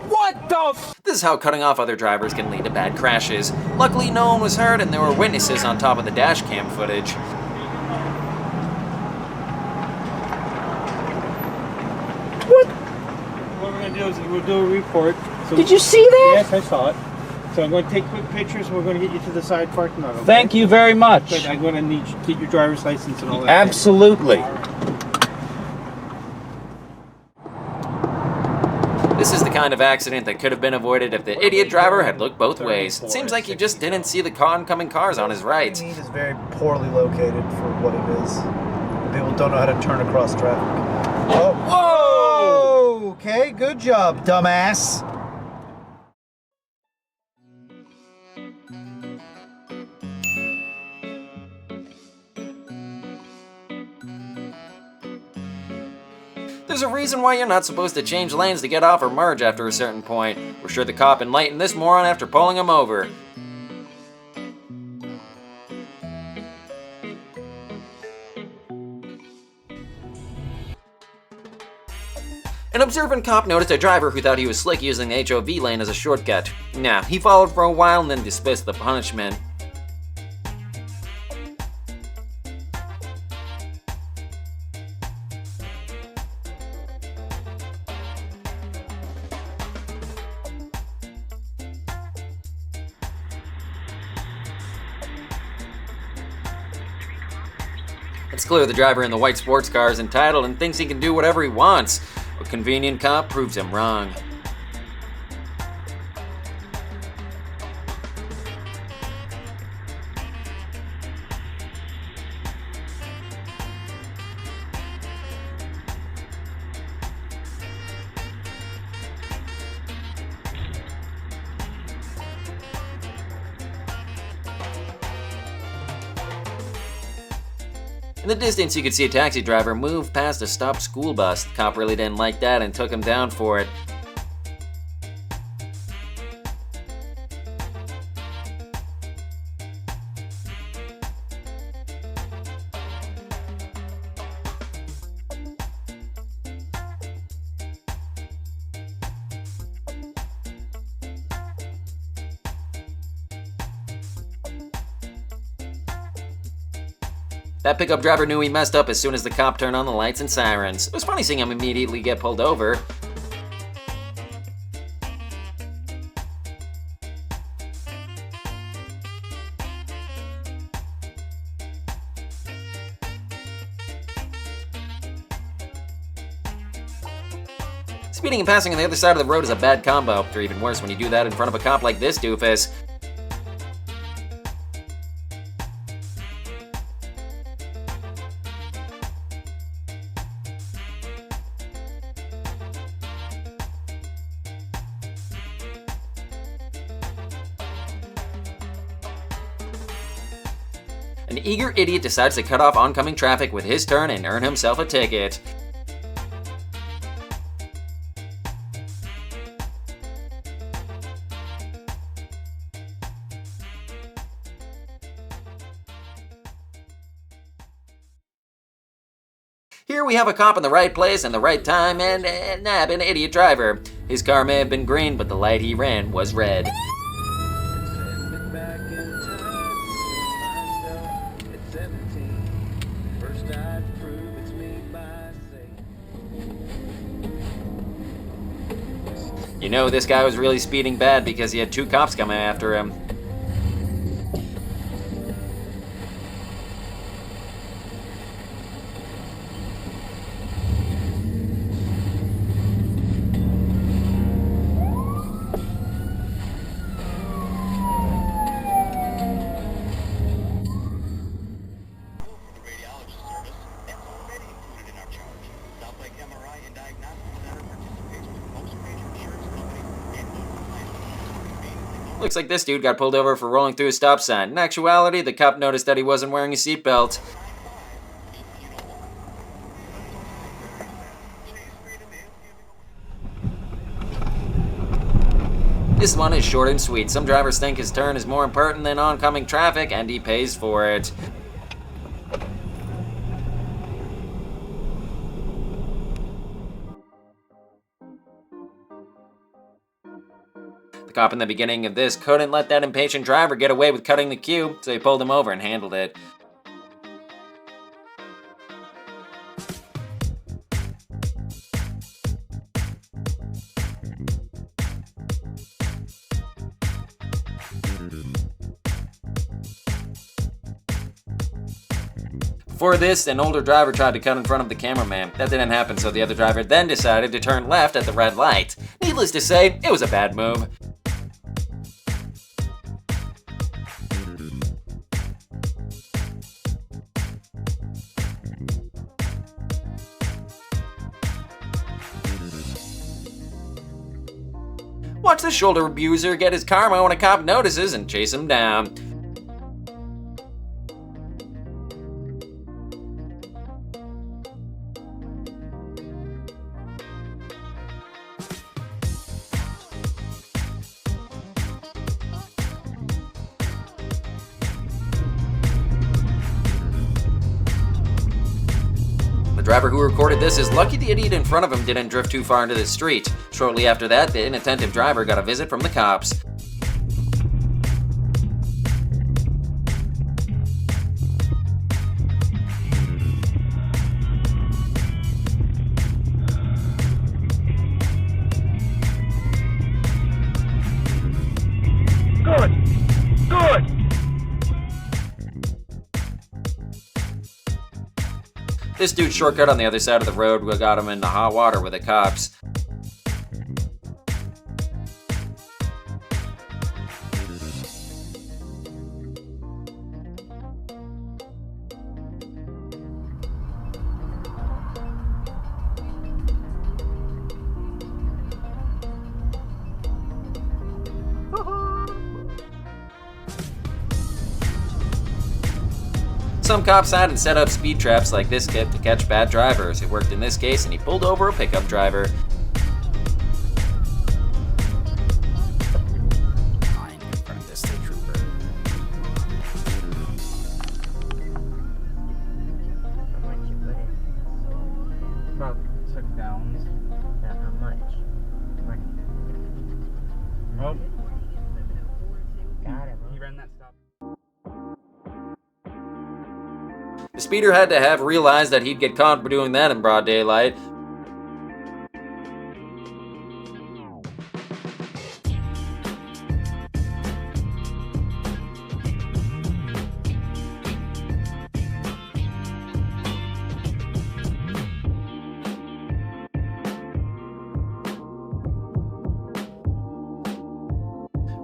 What the f? This is how cutting off other drivers can lead to bad crashes. Luckily, no one was hurt and there were witnesses on top of the dash cam footage. What we're going to do is we'll do a report. So Did you see that? Yes, I saw it. So I'm going to take quick pictures and we're going to get you to the side parking lot. Okay? Thank you very much. But I'm going to need you to get your driver's license and all that. Absolutely. This is the kind of accident that could have been avoided if the idiot driver had looked both ways. It seems like he just didn't see the oncoming cars on his right. The mean is very poorly located for what it is. People don't know how to turn across traffic. Oh. Whoa! Okay, good job, dumbass. There's a reason why you're not supposed to change lanes to get off or merge after a certain point. We're sure the cop enlightened this moron after pulling him over. An observant cop noticed a driver who thought he was slick using the HOV lane as a shortcut. Nah, he followed for a while and then dismissed the punishment. It's clear the driver in the white sports car is entitled and thinks he can do whatever he wants. A convenient cop proves him wrong. In the distance, you could see a taxi driver move past a stopped school bus. The cop really didn't like that and took him down for it. That pickup driver knew he messed up as soon as the cop turned on the lights and sirens. It was funny seeing him immediately get pulled over. Speeding and passing on the other side of the road is a bad combo, or even worse when you do that in front of a cop like this doofus. An eager idiot decides to cut off oncoming traffic with his turn and earn himself a ticket. Here we have a cop in the right place and the right time and nab an idiot driver. His car may have been green, but the light he ran was red. You know this guy was really speeding bad because he had 2 cops coming after him. Looks like this dude got pulled over for rolling through a stop sign. In actuality, the cop noticed that he wasn't wearing a seatbelt. This one is short and sweet. Some drivers think his turn is more important than oncoming traffic, and he pays for it. The cop in the beginning of this couldn't let that impatient driver get away with cutting the queue, so he pulled him over and handled it. Before this, an older driver tried to cut in front of the cameraman. That didn't happen, so the other driver then decided to turn left at the red light. Needless to say, it was a bad move. Watch the shoulder abuser get his karma when a cop notices and chase him down. The driver who recorded this is lucky the idiot in front of him didn't drift too far into the street. Shortly after that, the inattentive driver got a visit from the cops. Good! This dude's shortcut on the other side of the road got him into hot water with the cops. Some cops had and set up speed traps like this kit to catch bad drivers. It worked in this case, and he pulled over a pickup driver. About 6 gallons. How much? Money. Oh. Got him. He ran that stop. The speeder had to have realized that he'd get caught for doing that in broad daylight.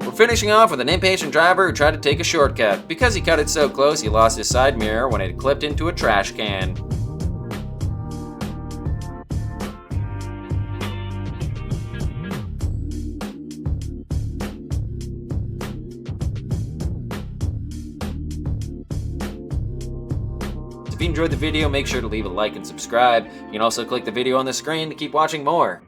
We're finishing off with an impatient driver who tried to take a shortcut. Because he cut it so close, he lost his side mirror when it clipped into a trash can. If you enjoyed the video, make sure to leave a like and subscribe. You can also click the video on the screen to keep watching more.